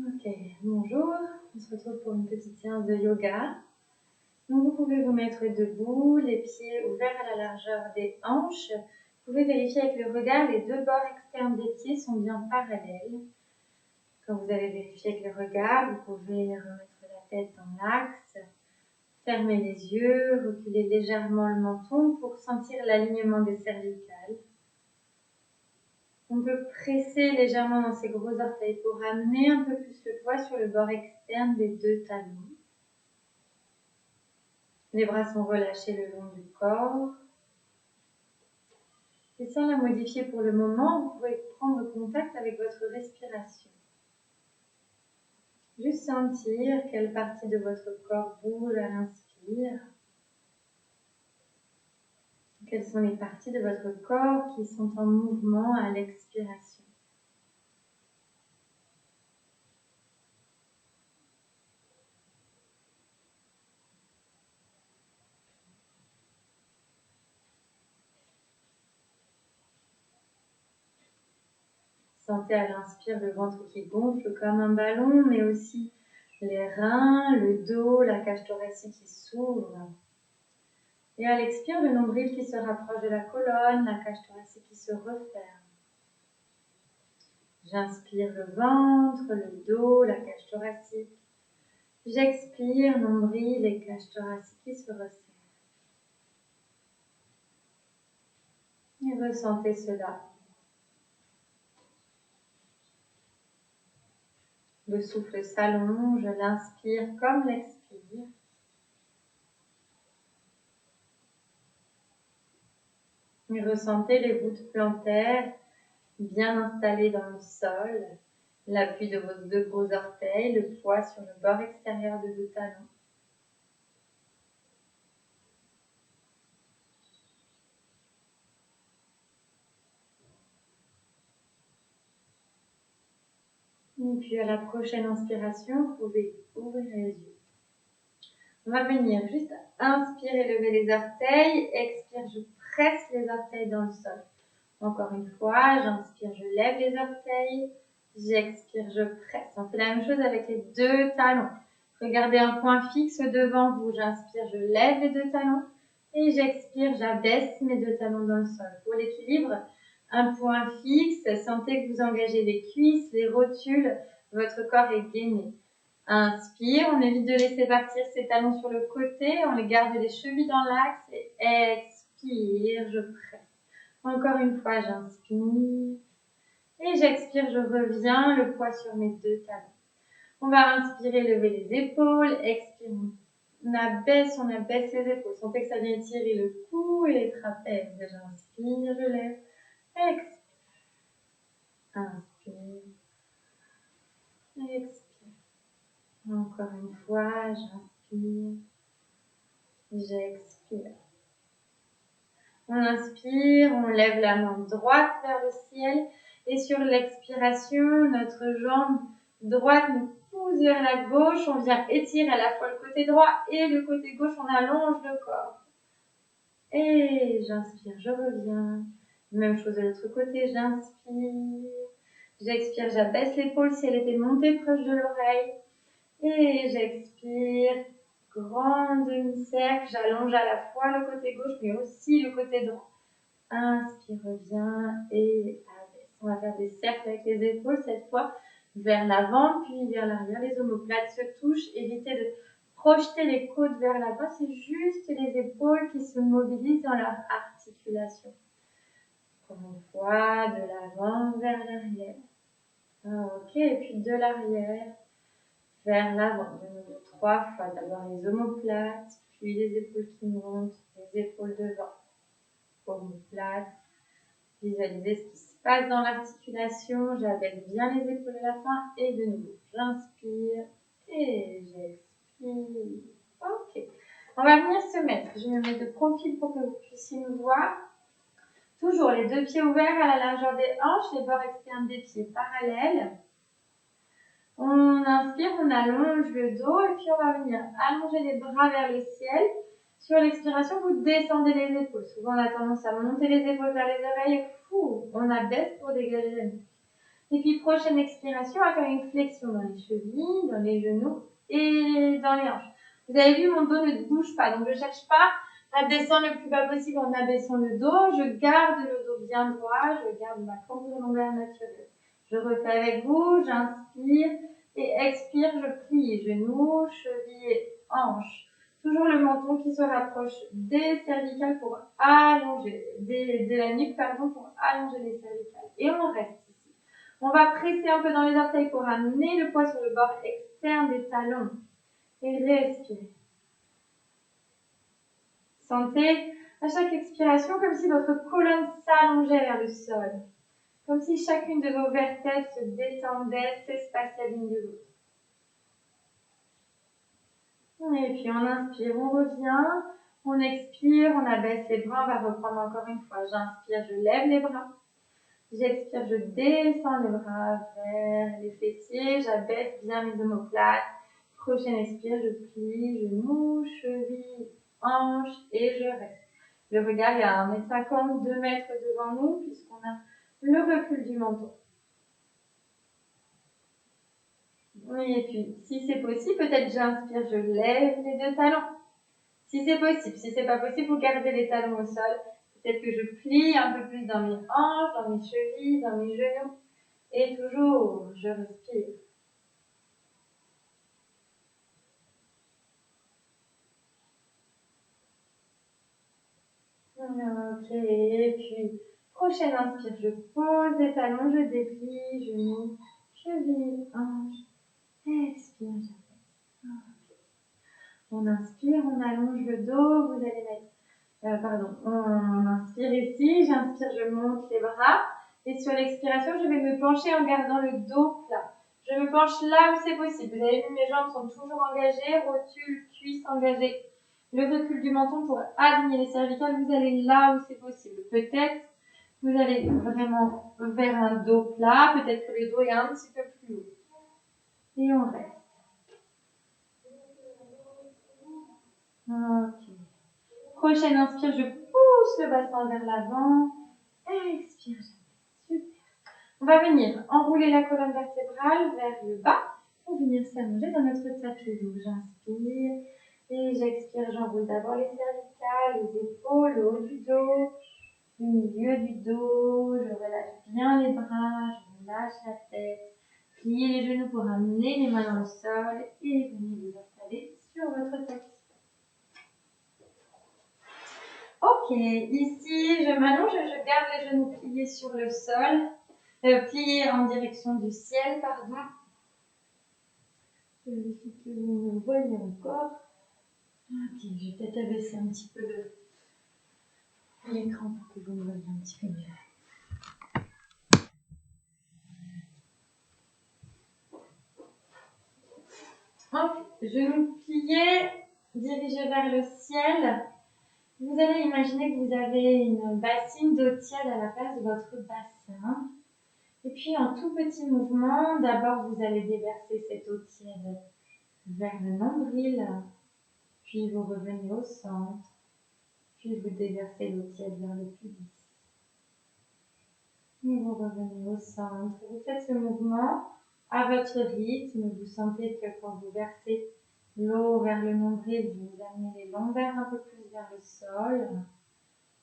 Ok, bonjour, on se retrouve pour une petite séance de yoga. Donc vous pouvez vous mettre debout, les pieds ouverts à la largeur des hanches. Vous pouvez vérifier avec le regard, les deux bords externes des pieds sont bien parallèles. Quand vous avez vérifié avec le regard, vous pouvez remettre la tête dans l'axe, fermer les yeux, reculer légèrement le menton pour sentir l'alignement des cervicales. On peut presser légèrement dans ses gros orteils pour ramener un peu plus le poids sur le bord externe des deux talons. Les bras sont relâchés le long du corps. Et sans la modifier pour le moment, vous pouvez prendre contact avec votre respiration. Juste sentir quelle partie de votre corps bouge à l'inspire. Quelles sont les parties de votre corps qui sont en mouvement à l'expiration. Sentez à l'inspire le ventre qui gonfle comme un ballon, mais aussi les reins, le dos, la cage thoracique qui s'ouvre. Et à l'expire, le nombril qui se rapproche de la colonne, la cage thoracique qui se referme. J'inspire le ventre, le dos, la cage thoracique. J'expire, nombril et cage thoracique qui se resserrent. Et ressentez cela. Le souffle s'allonge, l'inspire comme l'expire. Et ressentez les voûtes plantaires bien installées dans le sol, l'appui de vos deux gros orteils, le poids sur le bord extérieur de vos talons. Et puis à la prochaine inspiration, vous pouvez ouvrir les yeux. On va venir juste inspirer, lever les orteils. Expire, je presse les orteils dans le sol. Encore une fois, j'inspire, je lève les orteils. J'expire, je presse. On fait la même chose avec les deux talons. Regardez un point fixe devant vous. J'inspire, je lève les deux talons. Et j'expire, j'abaisse mes deux talons dans le sol. Pour l'équilibre, un point fixe. Sentez que vous engagez les cuisses, les rotules. Votre corps est gainé. Inspire, on évite de laisser partir ses talons sur le côté. On les garde les chevilles dans l'axe. Et expire, je presse. Encore une fois, j'inspire. Et j'expire, je reviens, le poids sur mes deux talons. On va inspirer, lever les épaules. Expire, on abaisse les épaules. Sentez que ça vient tirer le cou et les trapèzes. J'inspire, je lève. Expire. Inspire. Expire. Encore une fois, j'inspire. J'expire. On inspire, on lève la main droite vers le ciel. Et sur l'expiration, notre jambe droite nous pousse vers la gauche. On vient étirer à la fois le côté droit et le côté gauche. On allonge le corps. Et j'inspire, je reviens. Même chose de l'autre côté, j'inspire. J'expire, j'abaisse l'épaule si elle était montée proche de l'oreille. Et j'expire. Grand demi-cercle. J'allonge à la fois le côté gauche mais aussi le côté droit. Inspire, reviens et abaisse. On va faire des cercles avec les épaules cette fois vers l'avant puis vers l'arrière. Les omoplates se touchent. Évitez de projeter les côtes vers l'avant. C'est juste les épaules qui se mobilisent dans leur articulation. Encore une fois, de l'avant vers l'arrière. Ok, et puis de l'arrière vers l'avant. De nouveau 3 fois. D'abord les omoplates, puis les épaules qui montent, les épaules devant. Omoplates. Visualisez ce qui se passe dans l'articulation. J'abaisse bien les épaules à la fin. Et de nouveau, j'inspire et j'expire. Ok. On va venir se mettre. Je me mets de profil pour que vous puissiez me voir. Toujours les deux pieds ouverts à la largeur des hanches, les bords externes des pieds parallèles. On inspire, on allonge le dos et puis on va venir allonger les bras vers le ciel. Sur l'expiration, vous descendez les épaules. Souvent, on a tendance à monter les épaules vers les oreilles. On abaisse pour dégager la nuque. Et puis, prochaine expiration, on va faire une flexion dans les chevilles, dans les genoux et dans les hanches. Vous avez vu, mon dos ne bouge pas, donc je ne cherche pas à descendre le plus bas possible en abaissant le dos. Je garde le dos bien droit, je garde ma courbure lombaire naturelle. Je refais avec vous, j'inspire et expire, je plie genoux, chevilles, hanches. Toujours le menton qui se rapproche des cervicales pour allonger, de la nuque, pardon, pour allonger les cervicales. Et on reste ici. On va presser un peu dans les orteils pour amener le poids sur le bord externe des talons. Et respirez. Sentez à chaque expiration comme si votre colonne s'allongeait vers le sol. Comme si chacune de vos vertèbres se détendait, s'espaçait l'une de l'autre. Et puis on inspire, on revient, on expire, on abaisse les bras, on va reprendre encore une fois. J'inspire, je lève les bras. J'expire, je descends les bras vers les fessiers, j'abaisse bien mes omoplates. Prochaine expire, je plie, genoux, chevilles, hanches et je reste. Le regard est à 1m50, 2 mètres devant nous puisqu'on a le recul du menton. Et puis, si c'est possible, peut-être j'inspire, je lève les deux talons. Si c'est possible, si c'est pas possible, vous gardez les talons au sol. Peut-être que je plie un peu plus dans mes hanches, dans mes chevilles, dans mes genoux. Et toujours, je respire. Ok, et puis, prochaine inspire, je pose les talons, je déplie, genoux, chevilles, hanches. Expire, j'abaisse. On inspire, on allonge le dos, vous allez mettre, on inspire ici, j'inspire, je monte les bras. Et sur l'expiration, je vais me pencher en gardant le dos plat. Je me penche là où c'est possible. Vous avez vu, mes jambes sont toujours engagées, rotules, cuisses engagées. Le recul du menton pour aligner les cervicales, vous allez là où c'est possible. Peut-être vous allez vraiment vers un dos plat, peut-être que le dos est un petit peu plus haut. Et on reste. Ok. Prochaine inspire, je pousse le bassin vers l'avant. Expire, super. On va venir enrouler la colonne vertébrale vers le bas pour venir s'allonger dans notre tapis. Donc j'inspire et j'expire, j'enroule d'abord les cervicales, les épaules, le haut du dos, le milieu du dos. Je relâche bien les bras, je relâche la tête. Pliez les genoux pour amener les mains dans le sol et venez vous installer sur votre tapis. Ok, ici je m'allonge, je garde les genoux pliés sur le sol, pliés en direction du ciel, pardon. Je vérifie que vous me voyez encore. Ok, je vais peut-être abaisser un petit peu l'écran pour que vous me voyez un petit peu mieux. Ok, genoux pliés, dirigés vers le ciel. Vous allez imaginer que vous avez une bassine d'eau tiède à la place de votre bassin. Et puis, en tout petit mouvement, d'abord, vous allez déverser cette eau tiède vers le nombril, puis vous revenez au centre, puis vous déversez l'eau tiède vers le pubis. Et vous revenez au centre. Vous faites ce mouvement à votre rythme. Vous sentez que quand vous versez l'eau vers le nombril, vous amenez les lombaires un peu plus vers le sol,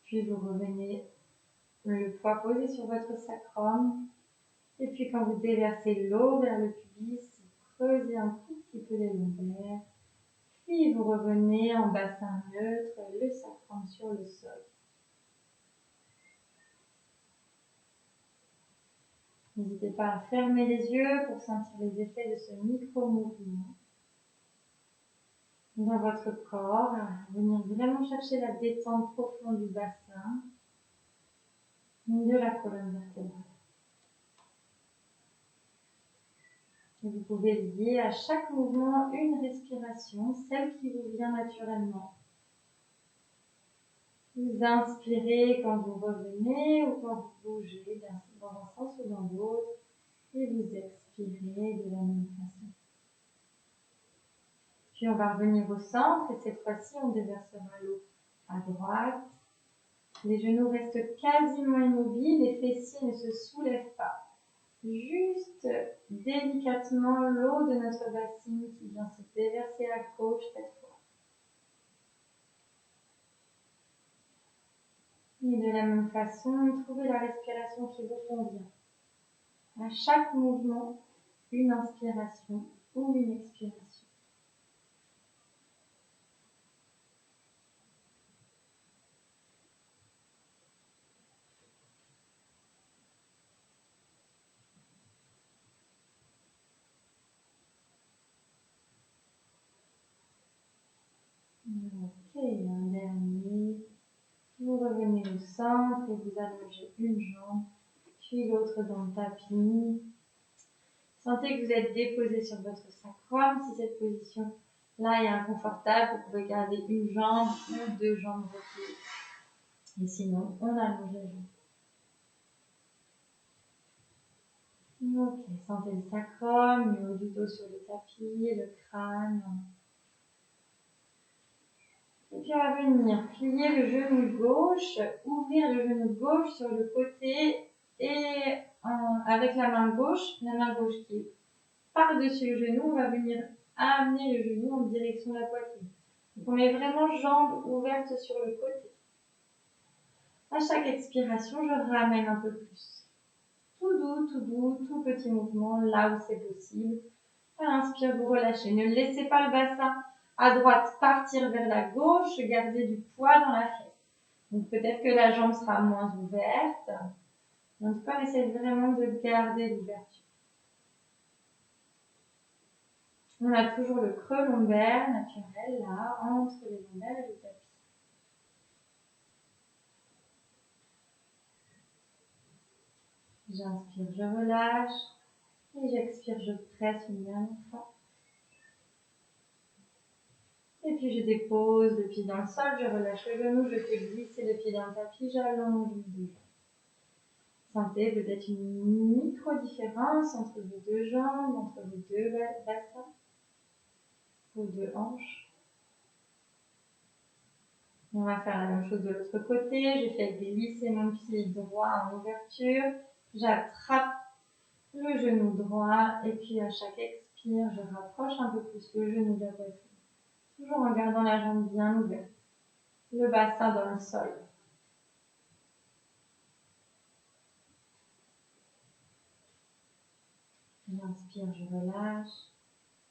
puis vous revenez le poids posé sur votre sacrum. Et puis quand vous déversez l'eau vers le pubis, vous creusez un tout petit peu les lombaires. Puis vous revenez en bassin neutre, le sacrum sur le sol. N'hésitez pas à fermer les yeux pour sentir les effets de ce micro-mouvement dans votre corps, à venir vraiment chercher la détente profonde du bassin, de la colonne vertébrale. Et vous pouvez lier à chaque mouvement une respiration, celle qui vous vient naturellement. Vous inspirez quand vous revenez ou quand vous bougez dans un sens ou dans l'autre. Et vous expirez de la même façon. Puis on va revenir au centre et cette fois-ci on déversera l'eau à droite. Les genoux restent quasiment immobiles, les fessiers ne se soulèvent pas. juste délicatement l'eau de notre bassine qui vient se déverser à gauche cette fois. Et de la même façon, trouvez la respiration qui vous convient. À chaque mouvement, une inspiration ou une expiration. Ok, un dernier. Vous revenez au centre et vous allongez une jambe, puis l'autre dans le tapis. Sentez que vous êtes déposé sur votre sacrum. Si cette position-là est inconfortable, vous pouvez garder une jambe ou deux jambes repliées. Et sinon, on allonge les jambes. Ok, sentez le sacrum, le haut du dos sur le tapis, le crâne. Et puis on va venir plier le genou gauche, ouvrir le genou gauche sur le côté et avec la main gauche qui est par-dessus le genou, on va venir amener le genou en direction de la poitrine. Donc on met vraiment jambes ouvertes sur le côté. À chaque expiration, je ramène un peu plus. Tout doux, tout petit mouvement là où c'est possible. À l'inspire, vous relâchez. Ne laissez pas le bassin à droite partir vers la gauche. Gardez du poids dans la fesse. Donc peut-être que la jambe sera moins ouverte. En tout cas, on essaie vraiment de garder l'ouverture. On a toujours le creux lombaire naturel là, entre les lombaires et le tapis. J'inspire, je relâche. Et j'expire, je presse une dernière fois. Et puis je dépose le pied dans le sol, je relâche le genou, je fais glisser le pied dans le tapis, j'allonge les deux jambes. Sentez peut-être une micro-différence entre vos deux jambes, entre vos deux bassins, vos deux hanches. On va faire la même chose de l'autre côté. Je fais glisser mon pied droit en ouverture. J'attrape le genou droit et puis à chaque expire, je rapproche un peu plus le genou de la poitrine. Toujours en gardant la jambe bien ouverte. Le bassin dans le sol. J'inspire, je relâche.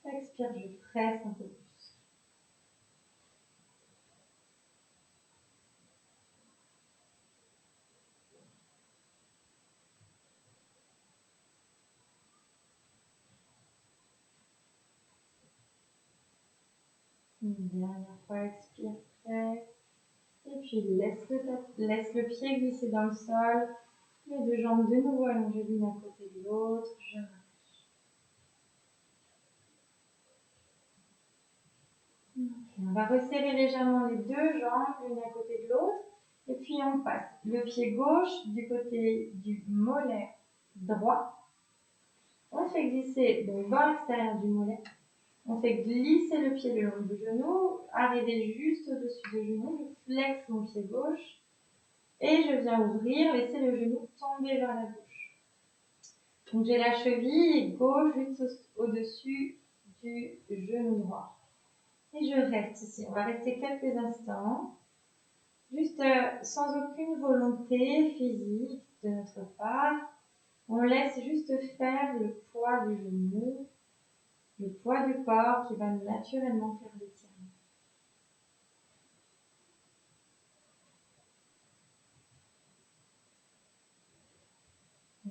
Expire, je presse un peu plus. Une dernière fois, expire, presse. Et puis laisse le pied glisser dans le sol. Les deux jambes de nouveau allongées l'une à côté de l'autre. Je relâche. Okay. On va resserrer légèrement les deux jambes l'une à côté de l'autre. Et puis on passe le pied gauche du côté du mollet droit. On fait glisser donc dans l'extérieur du mollet. On fait glisser le pied le long du genou, arriver juste au-dessus du genou. Je flexe mon pied gauche et je viens ouvrir, laisser le genou tomber vers la gauche. Donc j'ai la cheville gauche juste au-dessus du genou droit. Et je reste ici. On va rester quelques instants, juste sans aucune volonté physique de notre part. On laisse juste faire le poids du genou, le poids du corps qui va naturellement faire l'étirement.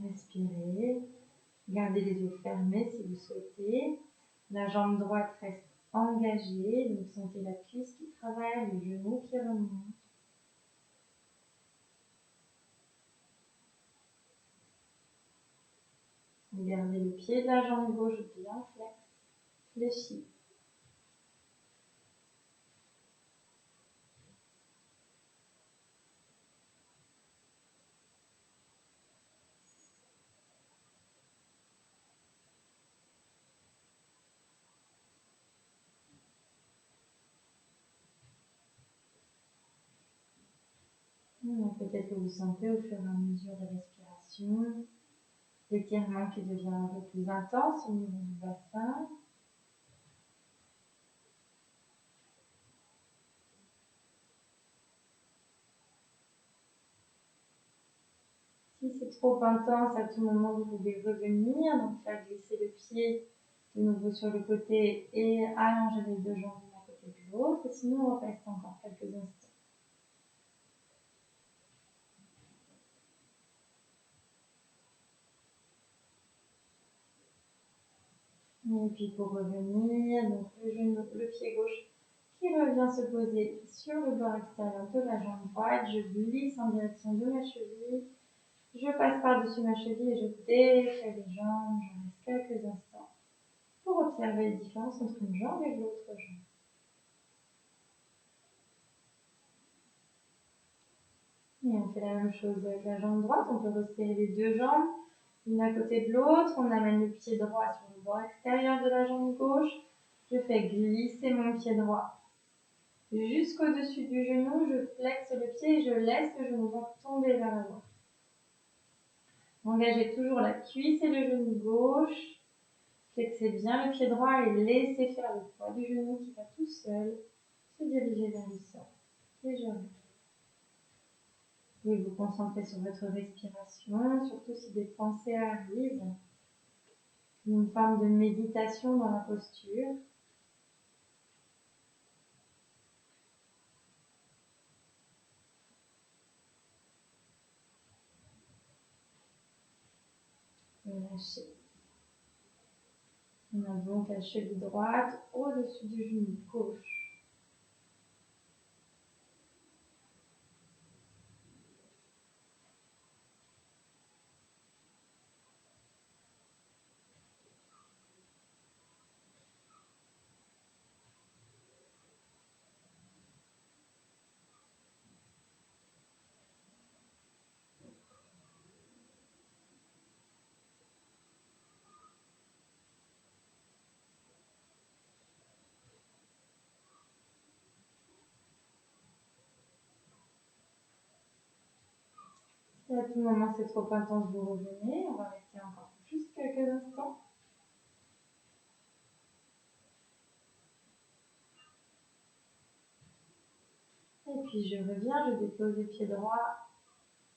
Respirez. Gardez les yeux fermés si vous souhaitez. La jambe droite reste engagée. Donc sentez la cuisse qui travaille, le genou qui remonte. Gardez le pied de la jambe gauche bien fléchi. Peut-être que vous sentez au fur et à mesure de respiration L'étirement qui devient un peu plus intense au niveau du bassin. Si c'est trop intense, à tout moment, vous pouvez revenir, donc faire glisser le pied de nouveau sur le côté et allonger les deux jambes d'un côté de l'autre. Sinon, on va rester encore quelques instants. Et puis pour revenir, donc le pied gauche qui revient se poser sur le bord extérieur de la jambe droite. Je glisse en direction de ma cheville. Je passe par-dessus ma cheville et je défais les jambes. Je reste quelques instants pour observer les différences entre une jambe et l'autre jambe. Et on fait la même chose avec la jambe droite. On peut resserrer les deux jambes, l'une à côté de l'autre. On amène le pied droit sur le bord extérieur de la jambe gauche. Je fais glisser mon pied droit jusqu'au-dessus du genou. Je flexe le pied et je laisse le genou droit tomber vers l'avant. Engagez toujours la cuisse et le genou gauche. Flexez bien le pied droit et laissez faire le poids du genou qui va tout seul se diriger vers le sol. Et je reviens. Vous pouvez vous concentrer sur votre respiration, surtout si des pensées arrivent. Une forme de méditation dans la posture. Relâchez. On a donc la cheville droite au-dessus du genou gauche. Si à tout moment c'est trop intense, vous revenez. On va rester encore juste quelques instants. Et puis je reviens, je dépose le pied droit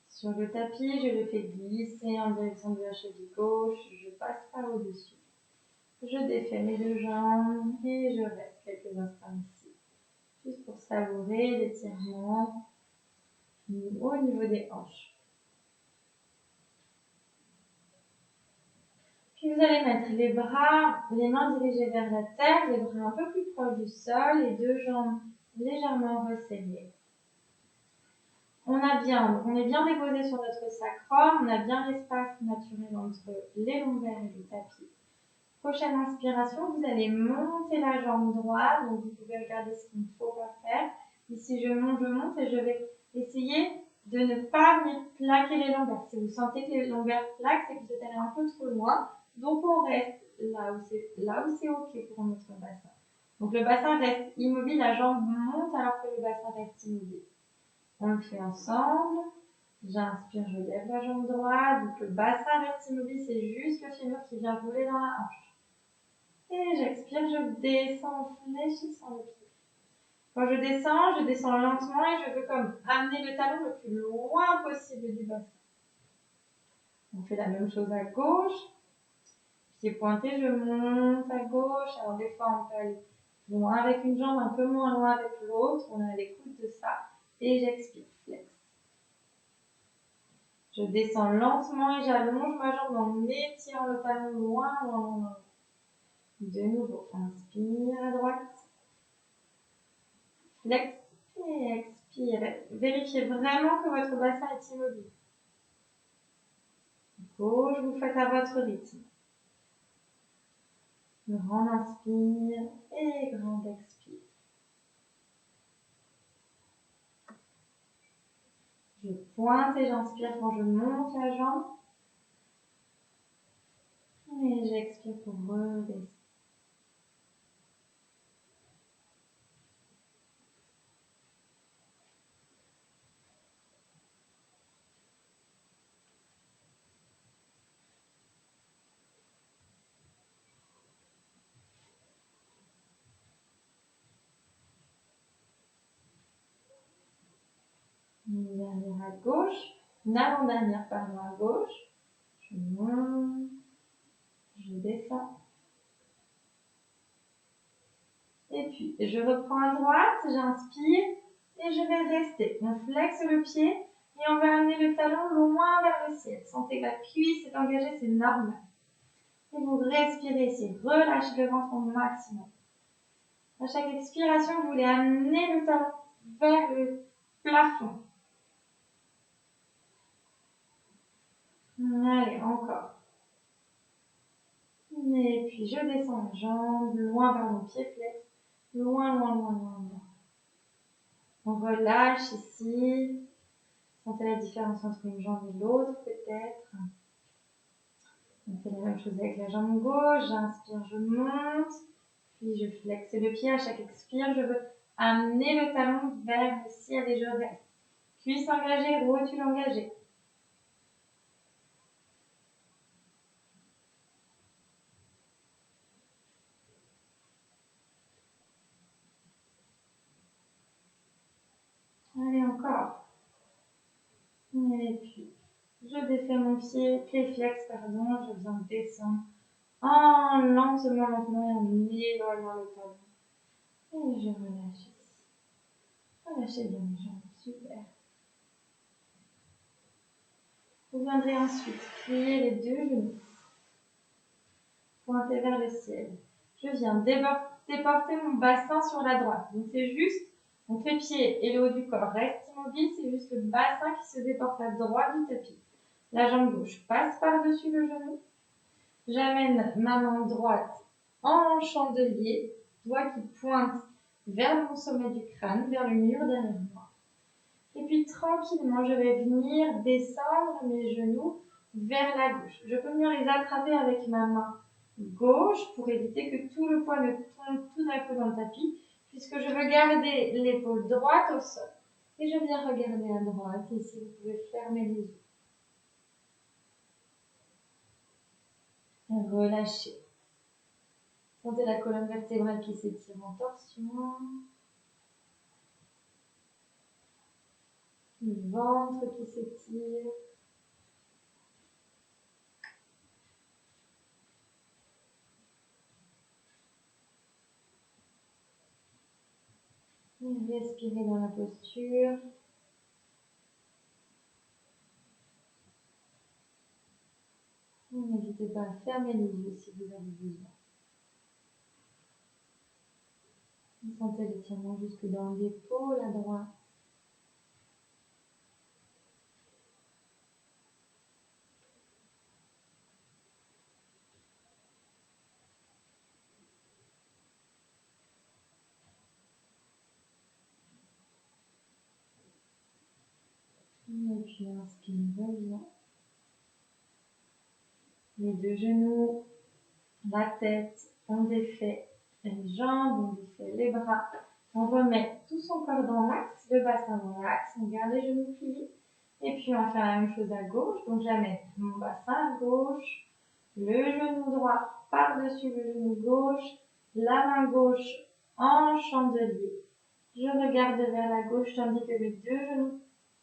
sur le tapis, je le fais glisser en direction de la cheville gauche, je passe par au-dessus. Je défais mes deux jambes et je reste quelques instants ici, juste pour savourer l'étirement au niveau des hanches. Puis vous allez mettre les bras, les mains dirigées vers la terre, les bras un peu plus proches du sol, les deux jambes légèrement resserrées. On est bien déposé sur notre sacrum, on a bien l'espace naturel entre les lombaires et le tapis. Prochaine inspiration, vous allez monter la jambe droite, donc vous pouvez regarder ce qu'il ne faut pas faire. Ici, je monte et je vais essayer de ne pas venir plaquer les lombaires. Si vous sentez que les lombaires plaquent, c'est que vous êtes allé un peu trop loin. Donc, on reste là où c'est OK pour notre bassin. Donc, le bassin reste immobile, la jambe monte alors que le bassin reste immobile. On le fait ensemble. J'inspire, je lève la jambe droite. Donc, le bassin reste immobile, c'est juste le fémur qui vient rouler dans la hanche. Et j'expire, je descends en fléchissant le pied. Quand je descends lentement et je veux comme amener le talon le plus loin possible du bassin. On fait la même chose à gauche. Pied pointé, je monte à gauche. Alors des fois, on peut aller loin avec une jambe, un peu moins loin avec l'autre. On est à l'écoute de ça. Et j'expire, flex. Je descends lentement et j'allonge ma jambe en étirant le talon loin. De nouveau, inspire à droite. Flex et expire. Vérifiez vraiment que votre bassin est immobile. Gauche, vous faites à votre rythme. Grand inspire et grand expire. Je pointe et j'inspire quand je monte la jambe. Et j'expire pour redescendre. la gauche, une avant-dernière pardon à gauche, je monte, je descends, et puis je reprends à droite, j'inspire, et je vais rester. On flexe le pied, et on va amener le talon loin vers le ciel. Sentez que la cuisse est engagée, c'est normal. Et vous respirez ici, relâchez le ventre au maximum. À chaque expiration, vous voulez amener le talon vers le plafond. Allez, encore. Et puis je descends la jambe, loin vers mon pied flex. Loin, loin, loin, loin, loin. On relâche ici. Sentez la différence entre une jambe et l'autre, peut-être. On fait la même chose avec la jambe gauche. J'inspire, je monte. Puis je flexe le pied. À chaque expire, je veux amener le talon vers le ciel et je reste. Cuisse engagée, rotule engagée. Allez, encore. Et puis, je défais mon pied, pied flex, pardon, je viens descendre lentement, lentement, et en éloignant le talon. Et je relâche ici. Relâchez bien les jambes, super. Vous viendrez ensuite plier les deux genoux. Pointer vers le ciel. Je viens déporter mon bassin sur la droite. Donc c'est juste, mon trépied et le haut du corps restent immobiles, c'est juste le bassin qui se déporte à droite du tapis. La jambe gauche passe par-dessus le genou. J'amène ma main droite en chandelier, doigt qui pointe vers mon sommet du crâne, vers le mur derrière moi. Et puis tranquillement, je vais venir descendre mes genoux vers la gauche. Je peux venir les attraper avec ma main gauche pour éviter que tout le poids ne tombe tout d'un coup dans le tapis, puisque je veux garder l'épaule droite au sol. Et je viens regarder à droite, ici vous pouvez fermer les yeux. Et relâchez. Sentez la colonne vertébrale qui s'étire en torsion. Le ventre qui s'étire. Et respirez dans la posture. N'hésitez pas à fermer les yeux si vous avez besoin. Vous sentez l'étirement jusque dans l'épaule à droite. Et puis inspire, revient. Les deux genoux, la tête, on défait les jambes, on défait les bras. On remet tout son corps dans l'axe, le bassin dans l'axe, on garde les genoux pliés. Et puis on fait la même chose à gauche. Donc j'amène mon bassin à gauche, le genou droit par-dessus le genou gauche, la main gauche en chandelier. Je regarde vers la gauche tandis que les deux genoux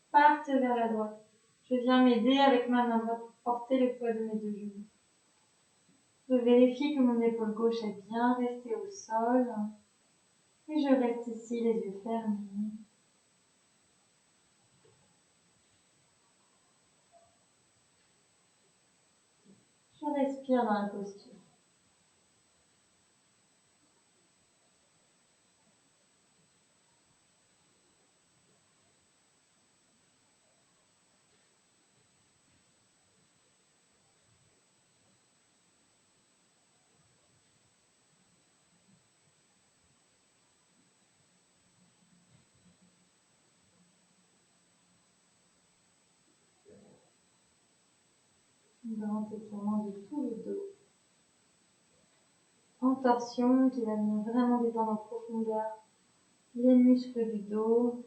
partent vers la droite. Je viens m'aider avec ma main droite pour porter le poids de mes deux genoux. Je vérifie que mon épaule gauche est bien restée au sol. Et je reste ici, les yeux fermés. Je respire dans la posture. Un grand étirement de tout le dos. En torsion qui va venir vraiment détendre en profondeur les muscles du dos.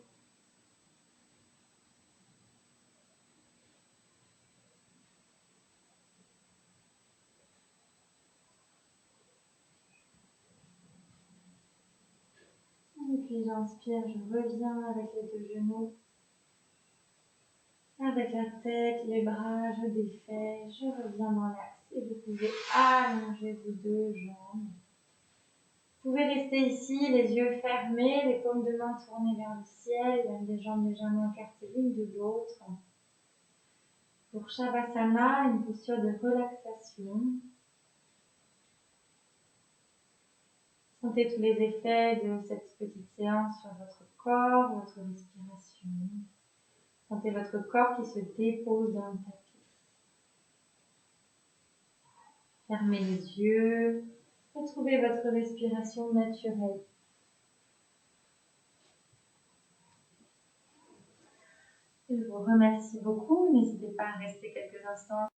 Et puis j'inspire, je reviens avec les deux genoux. Avec la tête, les bras, je défais, je reviens dans l'axe et vous pouvez allonger vos deux jambes. Vous pouvez rester ici, les yeux fermés, les paumes de main tournées vers le ciel, les jambes légèrement écartées l'une de l'autre. Pour Shavasana, une posture de relaxation. Sentez tous les effets de cette petite séance sur votre corps, votre respiration. Sentez votre corps qui se dépose dans le tapis. Fermez les yeux. Retrouvez votre respiration naturelle. Je vous remercie beaucoup. N'hésitez pas à rester quelques instants